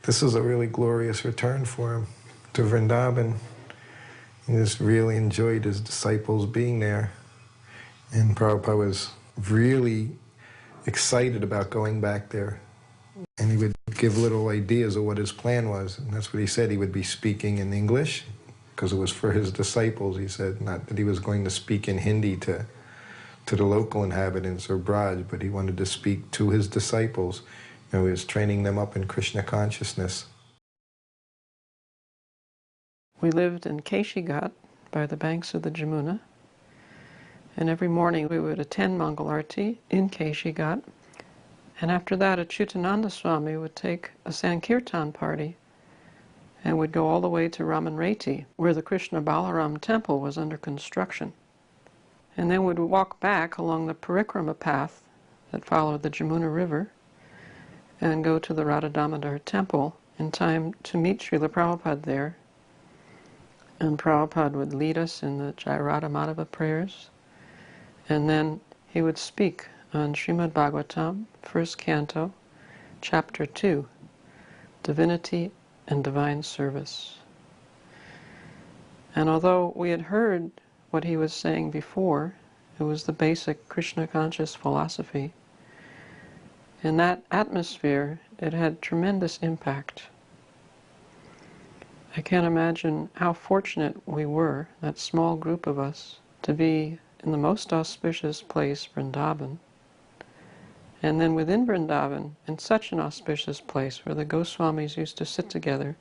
This was a really glorious return for him to Vrindavan. He just really enjoyed his disciples being there. And Prabhupada was really excited about going back there. And he would give little ideas of what his plan was. And that's what he said. He would be speaking in English, because it was for his disciples, he said. Not that he was going to speak in Hindi to the local inhabitants or Braj, but he wanted to speak to his disciples. You know, he was training them up in Krishna consciousness. We lived in Keshi by the banks of the Jamuna, and every morning we would attend Mangal Arti in Keshi, and after that Achyutananda Swami would take a Sankirtan party and would go all the way to Ramanreti, where the Krishna Balaram temple was under construction. And then we'd walk back along the Parikrama path that followed the Jamuna River and go to the Radha Damodar temple in time to meet Srila Prabhupada there. And Prabhupada would lead us in the Jai Radha Madhava prayers, and then he would speak on Srimad Bhagavatam, first canto, chapter 2, Divinity and Divine Service. And although we had heard what he was saying before, it was the basic Krishna conscious philosophy, in that atmosphere it had tremendous impact. I can't imagine how fortunate we were, that small group of us, to be in the most auspicious place, Vrindavan, and then within Vrindavan, in such an auspicious place where the Goswamis used to sit together,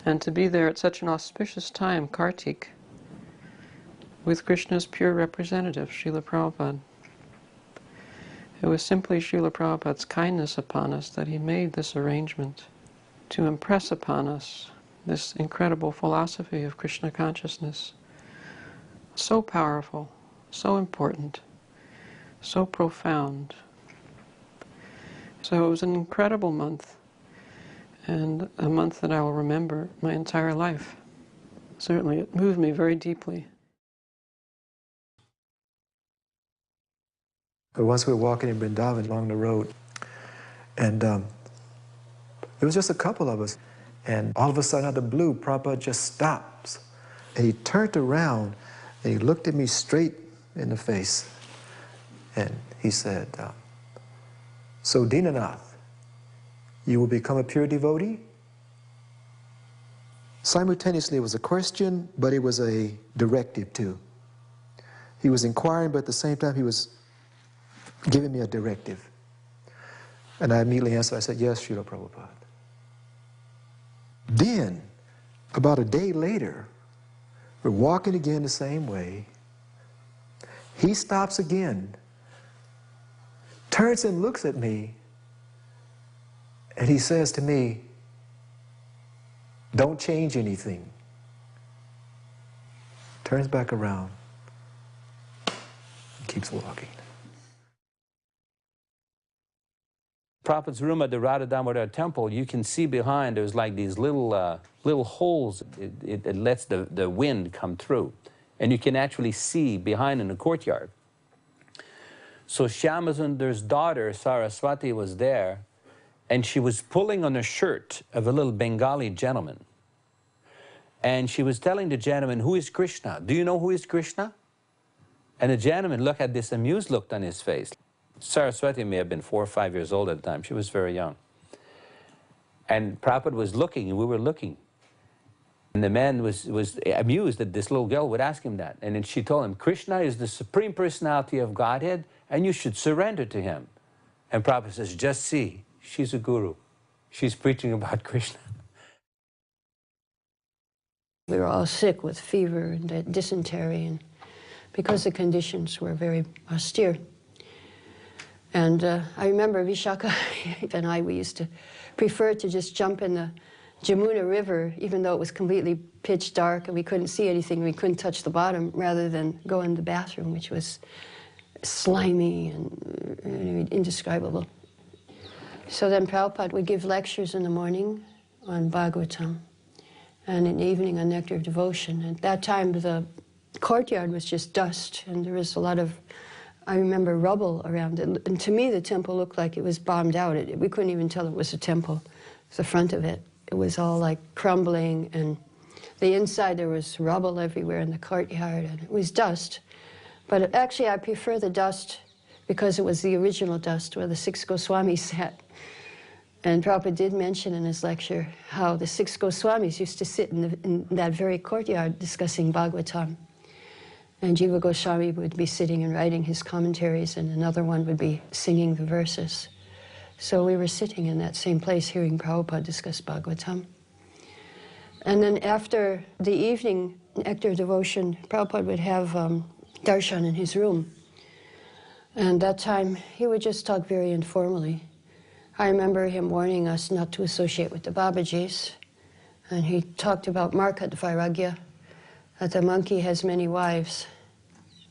and to be there at such an auspicious time, Kartik, with Krishna's pure representative, Srila Prabhupada. It was simply Srila Prabhupada's kindness upon us that he made this arrangement to impress upon us this incredible philosophy of Krishna consciousness. So powerful, so important, so profound. So it was an incredible month, and a month that I will remember my entire life. Certainly it moved me very deeply. But once we were walking in Vrindavan along the road, and it was just a couple of us, and all of a sudden, out of the blue, Prabhupada just stops. And he turned around, and he looked at me straight in the face, and he said, so Dinanath, you will become a pure devotee? Simultaneously, it was a question, but it was a directive too. He was inquiring, but at the same time, he was giving me a directive. And I immediately answered, I said, yes, Srila Prabhupada. Then, about a day later, we're walking again the same way. He stops again, turns and looks at me, and he says to me, don't change anything. Turns back around and keeps walking. Prabhupada's room at the Radha Damodar temple, you can see behind, there's like these little holes. It lets the wind come through. And you can actually see behind in the courtyard. So Shyamadundar's daughter, Saraswati, was there, and she was pulling on the shirt of a little Bengali gentleman. And she was telling the gentleman, who is Krishna? Do you know who is Krishna? And the gentleman looked at this amused look on his face. Saraswati may have been 4 or 5 years old at the time. She was very young. And Prabhupada was looking, and we were looking. And the man was amused that this little girl would ask him that. And then she told him, Krishna is the Supreme Personality of Godhead, and you should surrender to him. And Prabhupada says, just see, she's a guru. She's preaching about Krishna. We were all sick with fever and dysentery, and because the conditions were very austere. And I remember Vishaka and I, we used to prefer to just jump in the Jamuna River, even though it was completely pitch dark and we couldn't see anything, we couldn't touch the bottom, rather than go in the bathroom, which was slimy and indescribable. So then Prabhupada would give lectures in the morning on Bhagavatam, and in the evening on Nectar of Devotion. At that time, the courtyard was just dust, and there was a lot of, I remember, rubble around it. And to me, the temple looked like it was bombed out. We couldn't even tell it was a temple. the front of it. It was all like crumbling, and the inside there was rubble everywhere in the courtyard, and it was dust. But actually I prefer the dust because it was the original dust where the 6 Goswamis sat. And Prabhupada did mention in his lecture how the 6 Goswamis used to sit in that very courtyard discussing Bhagavatam. And Jiva Goswami would be sitting and writing his commentaries, and another one would be singing the verses. So we were sitting in that same place hearing Prabhupada discuss Bhagavatam. And then after the evening nectar devotion, Prabhupada would have darshan in his room. And that time he would just talk very informally. I remember him warning us not to associate with the Babajis. And he talked about Markat Vairagya, that the monkey has many wives.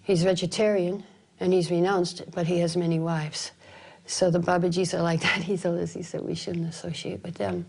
He's vegetarian and he's renounced it, but he has many wives. So the Babajis are like that. He said we shouldn't associate with them.